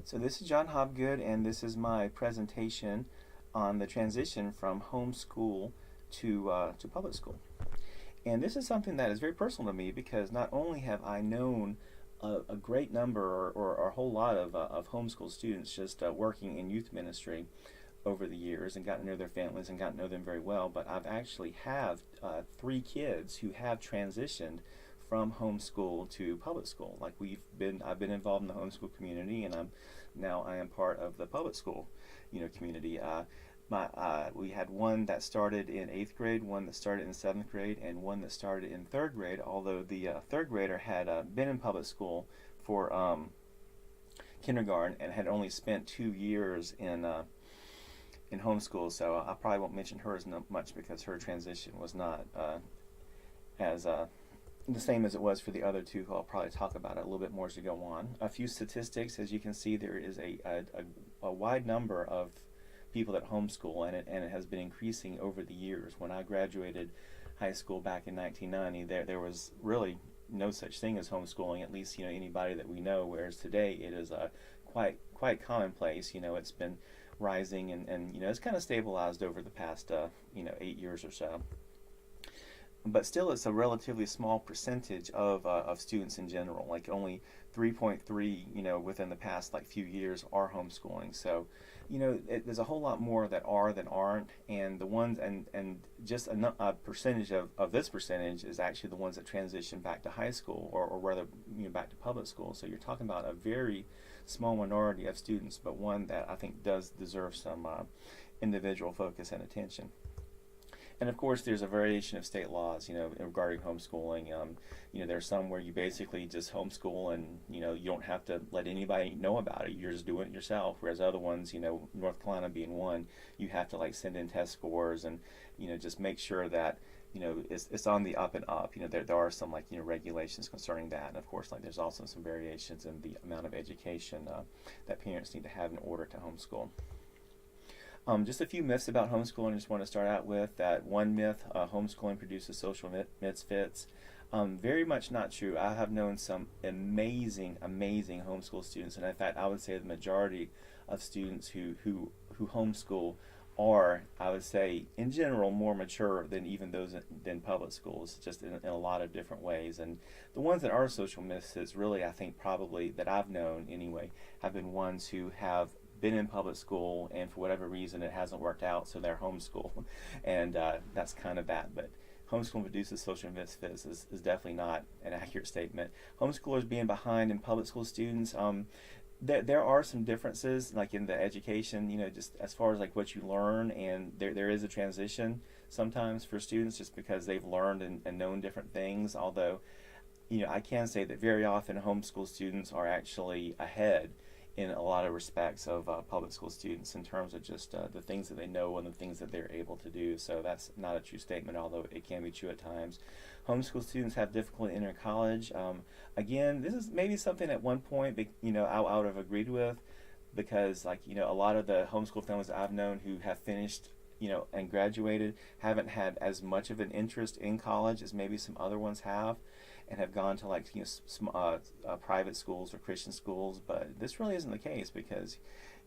So this is John Hobgood, and this is my presentation on the transition from homeschool to public school. And this is something that is very personal to me because not only have I known a great number or a whole lot of homeschool students just working in youth ministry over the years and gotten to know their families and gotten to know them very well, but I've actually have three kids who have transitioned from homeschool to public school. I've been involved in the homeschool community, and I am part of the public school, community. We had one that started in 8th grade, one that started in 7th grade, and one that started in 3rd grade. Although the 3rd grader had been in public school for kindergarten and had only spent 2 years in homeschool, so I probably won't mention her as much because her transition was not as the same as it was for the other two, who I'll probably talk about it a little bit more as we go on. A few statistics: as you can see, there is a wide number of people that homeschool, and it has been increasing over the years. When I graduated high school back in 1990, there was really no such thing as homeschooling, at least anybody that we know. Whereas today it is quite commonplace. It's been rising, and it's kind of stabilized over the past 8 years or so. But still, it's a relatively small percentage of students in general. Like only 3.3, within the past few years are homeschooling. So, there's a whole lot more that are than aren't, and the ones and just a percentage of this percentage is actually the ones that transition back to high school or rather back to public school. So you're talking about a very small minority of students, but one that I think does deserve some individual focus and attention. And of course, there's a variation of state laws, regarding homeschooling. There's some where you basically just homeschool, and you don't have to let anybody know about it. You're just doing it yourself. Whereas other ones, North Carolina being one, you have to send in test scores and just make sure that it's on the up and up. There are some regulations concerning that, and of course there's also some variations in the amount of education that parents need to have in order to homeschool. Just a few myths about homeschooling. I just want to start out with that one myth: homeschooling produces social misfits. Very much not true. I have known some amazing homeschool students, and in fact, I would say the majority of students who homeschool are, I would say, in general, more mature than even those in public schools, just in a lot of different ways. And the ones that are social misfits, really, I think probably that I've known anyway, have been ones who have been in public school and for whatever reason it hasn't worked out, so they're homeschooled, and that's kind of that. But homeschooling produces social misfits is definitely not an accurate statement. Homeschoolers being behind in public school students, there are some differences in the education, just as far as what you learn, and there is a transition sometimes for students just because they've learned and known different things. Although I can say that very often homeschool students are actually ahead in a lot of respects of public school students in terms of just the things that they know and the things that they're able to do. So that's not a true statement, although it can be true at times. Homeschool students have difficulty entering college. Again, this is maybe something at one point I would have agreed with, because a lot of the homeschool families that I've known who have finished and graduated haven't had as much of an interest in college as maybe some other ones have, and have gone to private schools or Christian schools. But this really isn't the case, because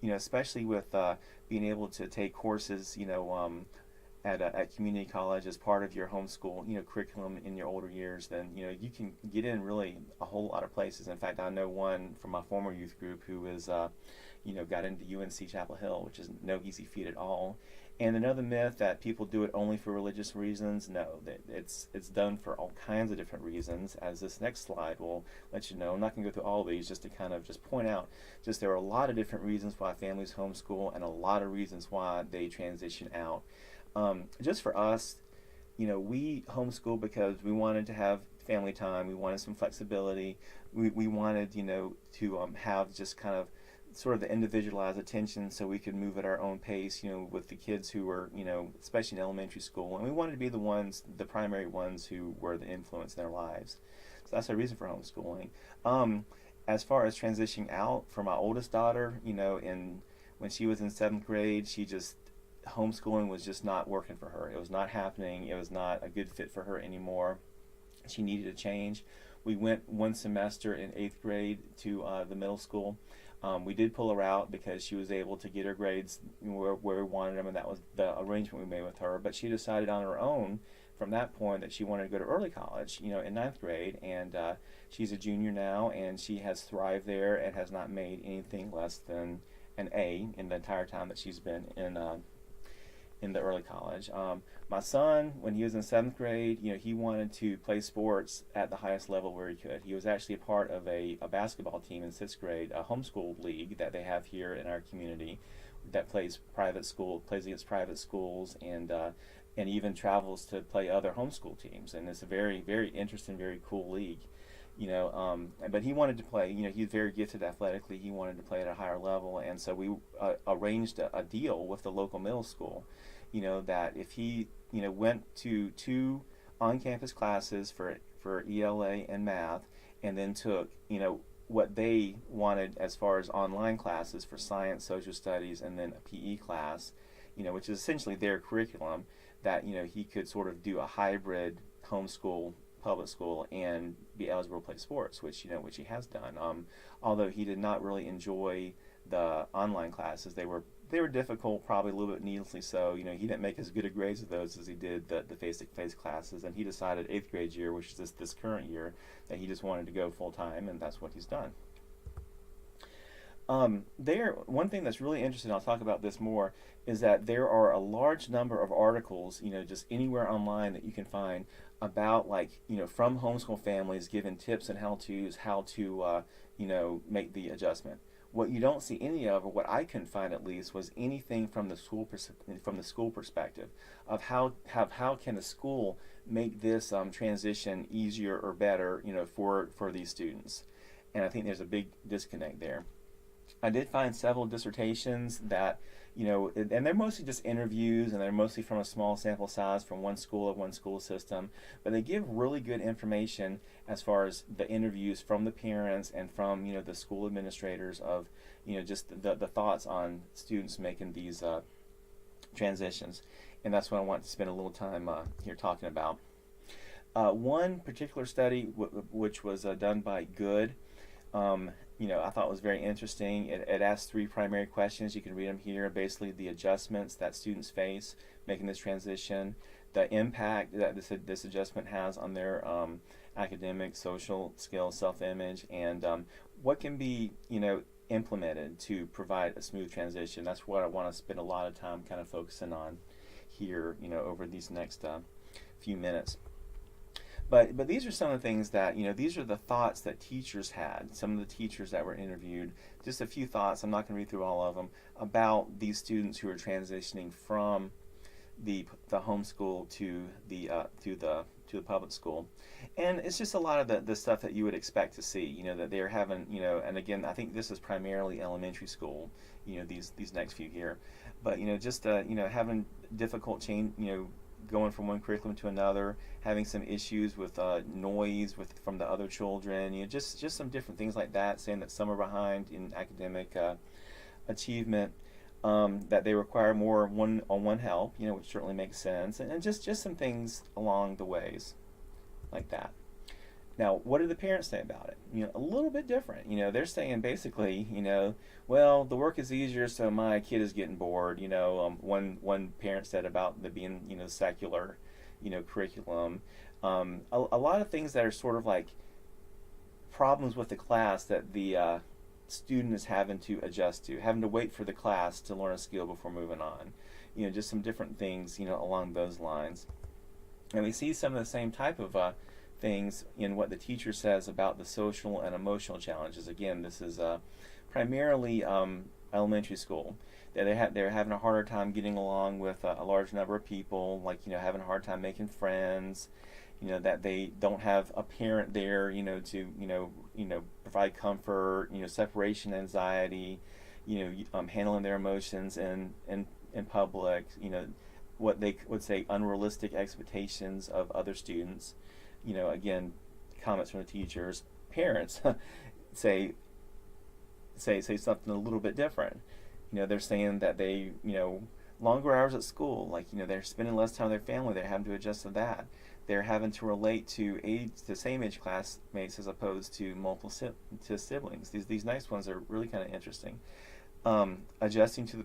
especially with being able to take courses at community college as part of your homeschool curriculum in your older years, then you can get in really a whole lot of places. In fact, I know one from my former youth group who is got into UNC Chapel Hill, which is no easy feat at all. And another myth that people do it only for religious reasons. No, it's done for all kinds of different reasons, as this next slide will let you know. I'm not going to go through all of these, just to kind of just point out there are a lot of different reasons why families homeschool and a lot of reasons why they transition out. Just for us, we homeschool because we wanted to have family time. We wanted some flexibility. We wanted to have just kind of sort of the individualized attention, so we could move at our own pace, with the kids who were, especially in elementary school, and we wanted to be the primary ones who were the influence in their lives. So that's our reason for homeschooling. As far as transitioning out, for my oldest daughter, when she was in 7th grade, homeschooling was just not working for her. It was not happening. It was not a good fit for her anymore. She needed a change. We went one semester in 8th grade to the middle school. We did pull her out because she was able to get her grades where we wanted them, and that was the arrangement we made with her. But she decided on her own from that point that she wanted to go to early college, in 9th grade, and she's a junior now, and she has thrived there and has not made anything less than an A in the entire time that she's been in the early college. My son, when he was in 7th grade, he wanted to play sports at the highest level where he could. He was actually a part of a basketball team in 6th grade, a homeschool league that they have here in our community that plays against private schools, and even travels to play other homeschool teams. And it's a very, very interesting, very cool league. But he wanted to play. He's very gifted athletically. He wanted to play at a higher level, and so we arranged a deal with the local middle school. That if he went to 2 on-campus classes for ELA and math, and then took what they wanted as far as online classes for science, social studies, and then a PE class, which is essentially their curriculum, that he could sort of do a hybrid homeschool public school and be eligible to play sports, which he has done. Although he did not really enjoy the online classes, they were difficult, probably a little bit needlessly so. He didn't make as good a grades of those as he did the face-to-face classes, and he decided 8th grade year, which is this current year, that he just wanted to go full time, and that's what he's done. One thing that's really interesting, I'll talk about this more, is that there are a large number of articles, just anywhere online that you can find about, from homeschool families giving tips and how-tos, how to make the adjustment. What you don't see any of, or what I couldn't find at least, was anything from the school perspective of how can the school make this transition easier or better, for these students. And I think there's a big disconnect there. I did find several dissertations that, and they're mostly just interviews, and they're mostly from a small sample size from one school system, but they give really good information as far as the interviews from the parents and from, the school administrators of, just the thoughts on students making these transitions. And that's what I want to spend a little time here talking about. One particular study, which was done by Good, I thought was very interesting. It asked 3 primary questions. You can read them here. Basically, the adjustments that students face making this transition, the impact that this adjustment has on their academic, social skills, self-image, and what can be implemented to provide a smooth transition. That's what I want to spend a lot of time kind of focusing on here, over these next few minutes. But these are some of the things that, these are the thoughts that teachers had, some of the teachers that were interviewed. Just a few thoughts, I'm not going to read through all of them, about these students who are transitioning from the homeschool to the public school. And it's just a lot of the stuff that you would expect to see, that they're having, and again, I think this is primarily elementary school, these next few here. But, just, having difficult change, going from one curriculum to another, having some issues with noise from the other children, just some different things like that, saying that some are behind in academic achievement, that they require more one-on-one help, which certainly makes sense, and just some things along the ways like that. Now, what do the parents say about it? A little bit different. They're saying basically, well, the work is easier, so my kid is getting bored. One parent said about the being, secular, curriculum. A lot of things that are sort of like problems with the class that the student is having to adjust to, having to wait for the class to learn a skill before moving on. Just some different things, along those lines. And we see some of the same type of things in what the teacher says about the social and emotional challenges. Again, this is primarily elementary school. They're having a harder time getting along with a large number of people, having a hard time making friends, that they don't have a parent there, to provide comfort, separation anxiety, handling their emotions in public, what they would say unrealistic expectations of other students. Again, comments from the teachers. Parents say something a little bit different. They're saying that longer hours at school, they're spending less time with their family, they're having to adjust to that. they're having to relate to the same age classmates as opposed to to siblings. These next ones are really kind of interesting. Adjusting to the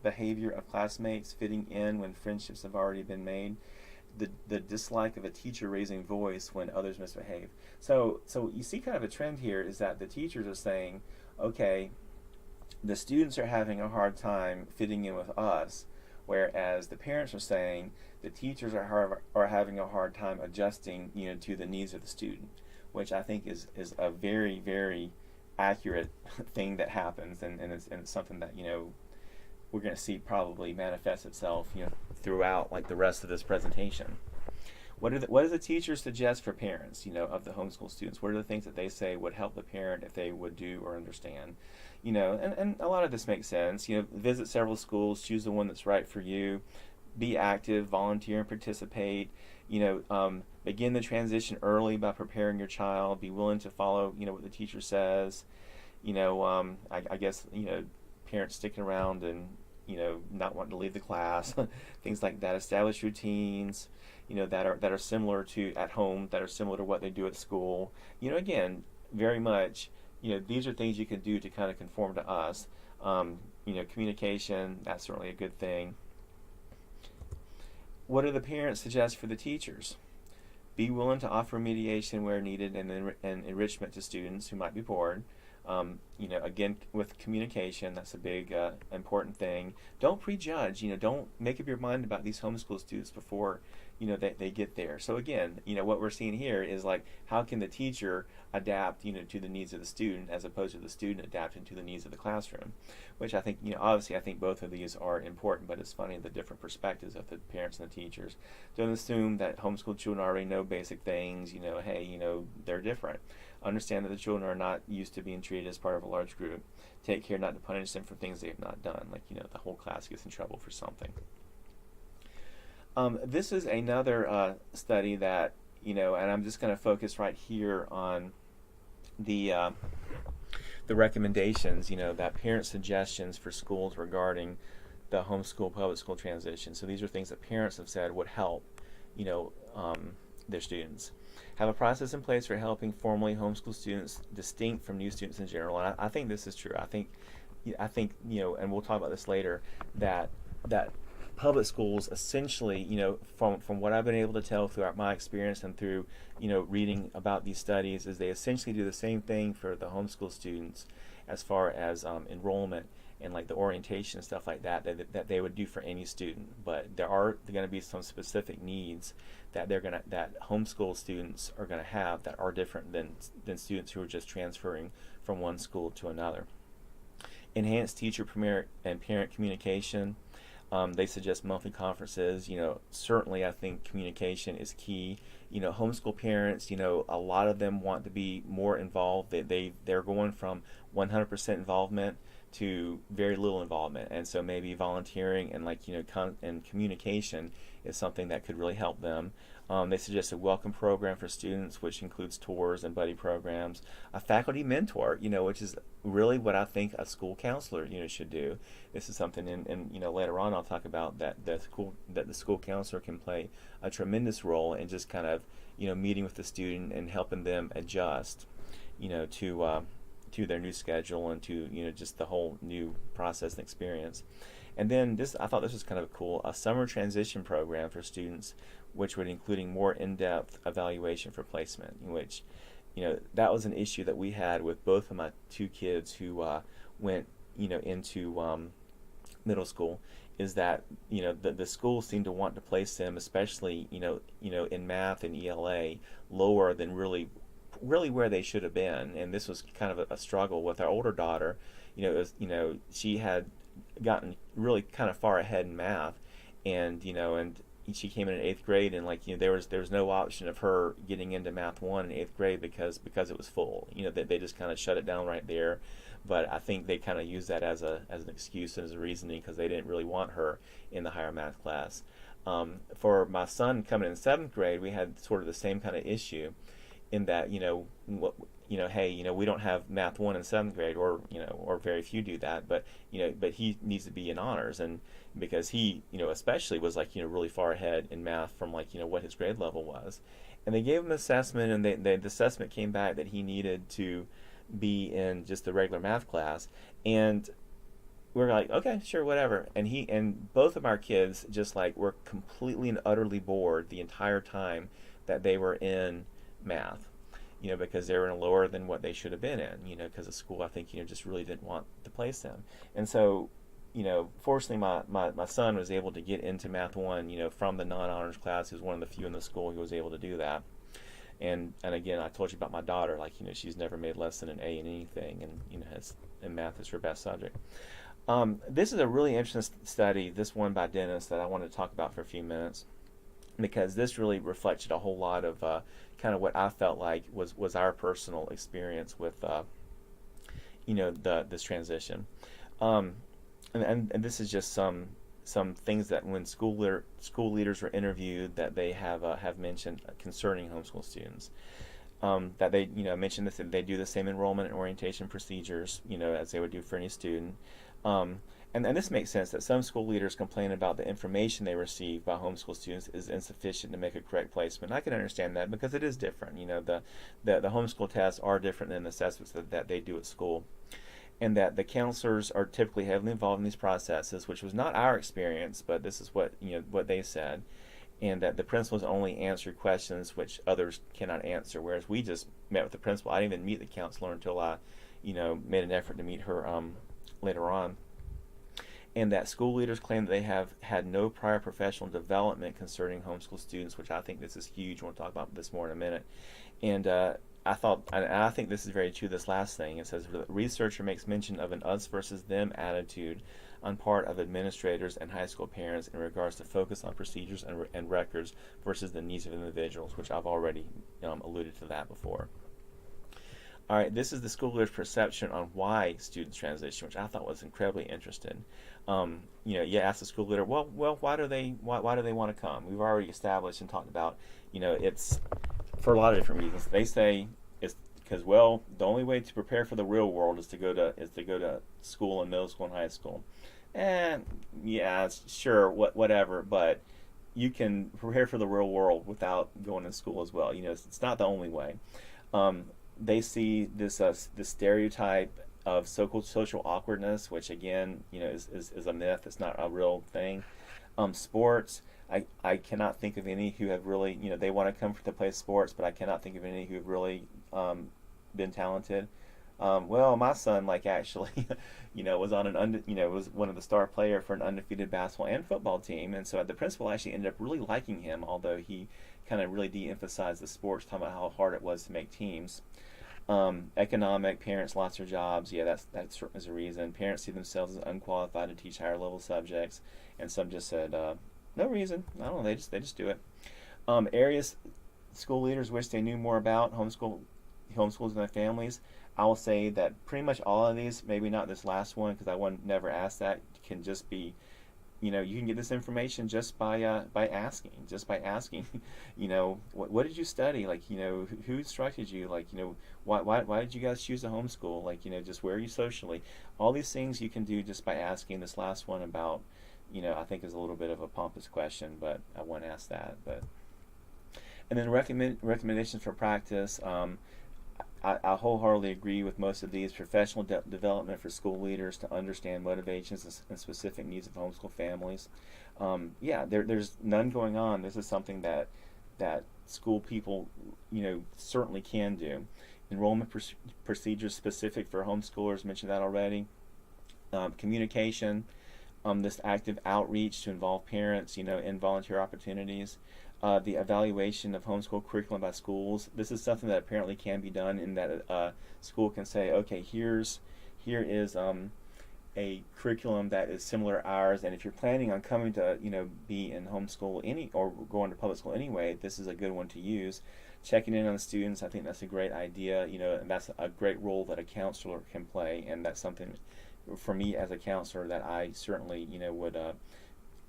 behavior of classmates, fitting in when friendships have already been made, the dislike of a teacher raising voice when others misbehave. So you see kind of a trend here is that the teachers are saying, okay, the students are having a hard time fitting in with us, whereas the parents are saying the teachers are having a hard time adjusting, to the needs of the student, which I think is a very, very accurate thing that happens, and it's something that we're going to see probably manifest itself throughout like the rest of this presentation. What does the teacher suggest for parents of the homeschool students? What are the things that they say would help the parent if they would do or understand? And a lot of this makes sense. Visit several schools, choose the one that's right for you, be active, volunteer and participate. Begin the transition early by preparing your child. Be willing to follow what the teacher says. I guess parents sticking around and not wanting to leave the class, things like that. Establish routines, that are similar to at home, that are similar to what they do at school. Again, very much, these are things you can do to kind of conform to us. Communication, that's certainly a good thing. What do the parents suggest for the teachers? Be willing to offer mediation where needed and enrichment to students who might be bored. Again, with communication, that's a big, important thing. Don't prejudge. Don't make up your mind about these homeschool students before they get there. So again, what we're seeing here is like, how can the teacher adapt, to the needs of the student as opposed to the student adapting to the needs of the classroom, which I think, obviously I think both of these are important, but it's funny the different perspectives of the parents and the teachers. Don't assume that homeschool children already know basic things. Hey, they're different. Understand that the children are not used to being treated as part of a large group. Take care not to punish them for things they have not done, like the whole class gets in trouble for something. This is another study that and I'm just going to focus right here on the recommendations, that parent suggestions for schools regarding the homeschool public school transition. So these are things that parents have said would help, their students. Have a process in place for helping formerly homeschool students distinct from new students in general. And I think this is true. I think, and we'll talk about this later, that public schools essentially, from what I've been able to tell throughout my experience and through, reading about these studies, is they essentially do the same thing for the homeschool students as far as enrollment and like the orientation and stuff like that they would do for any student. But there are going to be some specific needs that that homeschool students are going to have that are different than students who are just transferring from one school to another. Enhance teacher and parent communication. They suggest monthly conferences. Certainly I think communication is key. Homeschool parents, a lot of them want to be more involved. They're going from 100% involvement to very little involvement, and so maybe volunteering and and communication is something that could really help them. They suggest a welcome program for students, which includes tours and buddy programs. A faculty mentor, which is really what I think a school counselor, should do. This is something, and later on I'll talk about that the school counselor can play a tremendous role in just kind of meeting with the student and helping them adjust, to their new schedule and to just the whole new process and experience. And then I thought this was kind of cool, a summer transition program for students, which would including more in-depth evaluation for placement, in which that was an issue that we had with both of my two kids who went into middle school, is that the schools seem to want to place them, especially in math and ELA, lower than really where they should have been. And this was kind of a struggle with our older daughter. She had gotten really kind of far ahead in math, and she came in 8th grade, and there was no option of her getting into math 1 in 8th grade because it was full. They just kind of shut it down right there. But I think they kind of used that as an excuse and as a reasoning because they didn't really want her in the higher math class. For my son coming in 7th grade, we had sort of the same kind of issue, in that hey, we don't have math 1 in 7th grade, or or very few do that, but but he needs to be in honors, and because he, especially was like, really far ahead in math from like, what his grade level was. And they gave him an assessment, and the assessment came back that he needed to be in just the regular math class. And we're like, okay, sure, whatever. And he and both of our kids just like were completely and utterly bored the entire time that they were in math, because they were in a lower than what they should have been in, because the school, I think, just really didn't want to place them. And so, fortunately, my son was able to get into Math 1, from the non-honors class. He was one of the few in the school who was able to do that. And again, I told you about my daughter, like, she's never made less than an A in anything, and, and math is her best subject. This is a really interesting study, this one by Dennis, that I wanted to talk about for a few minutes, because this really reflected a whole lot of kind of what I felt like was our personal experience with this transition. And this is just some things that when school leaders were interviewed that they have mentioned concerning homeschool students. That they mentioned this, that they do the same enrollment and orientation procedures as they would do for any student. And this makes sense, that some school leaders complain about the information they receive by homeschool students is insufficient to make a correct placement. I can understand that, because it is different. The homeschool tests are different than the assessments that they do at school. And that the counselors are typically heavily involved in these processes, which was not our experience, but this is what what they said. And that the principals only answer questions which others cannot answer, whereas we just met with the principal. I didn't even meet the counselor until I made an effort to meet her later on. And that school leaders claim that they have had no prior professional development concerning homeschool students, which I think this is huge. We'll talk about this more in a minute. And I think this is very true, this last thing. It says, the researcher makes mention of an us versus them attitude on part of administrators and high school parents in regards to focus on procedures and records versus the needs of individuals, which I've already alluded to that before. All right, this is the school leader's perception on why students transition, which I thought was incredibly interesting. You ask the school leader, well, why do they want to come? We've already established and talked about, it's for a lot of different reasons. They say it's because, well, the only way to prepare for the real world is to go to school in middle school and high school. And yeah, sure, whatever, but you can prepare for the real world without going to school as well. It's not the only way. They see this stereotype of social awkwardness, which again, is a myth. It's not a real thing. Sports, I cannot think of any who have really, they want to come to play sports, but I cannot think of any who have really been talented. Well, my son, like, actually, was on was one of the star player for an undefeated basketball and football team, and so the principal actually ended up really liking him, although he kind of really de-emphasized the sports, talking about how hard it was to make teams. Economic, parents lost their jobs. Yeah, that certainly is a reason. Parents see themselves as unqualified to teach higher level subjects, and some just said no reason. I don't know. They just do it. Areas school leaders wish they knew more about homeschools and their families. I will say that pretty much all of these, maybe not this last one because I never asked that, can just be, you can get this information just by asking. Just by asking, what did you study? Like, who instructed you? Like, why did you guys choose a homeschool? Like, just where are you socially? All these things you can do just by asking. This last one about, I think is a little bit of a pompous question, but I won't ask that. And then recommendations for practice. I wholeheartedly agree with most of these. Professional development for school leaders to understand motivations and specific needs of homeschool families. There's none going on. This is something that school people, certainly can do. Enrollment procedures specific for homeschoolers, mentioned that already. Communication, this active outreach to involve parents, in volunteer opportunities. The evaluation of homeschool curriculum by schools. This is something that apparently can be done, in that a school can say, okay, here is a curriculum that is similar to ours, and if you're planning on coming to be in homeschool or going to public school anyway, this is a good one to use. Checking in on the students, I think that's a great idea, and that's a great role that a counselor can play, and that's something for me as a counselor that I certainly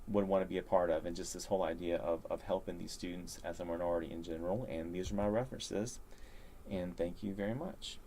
would want to be a part of, and just this whole idea of helping these students as a minority in general. And these are my references. And thank you very much.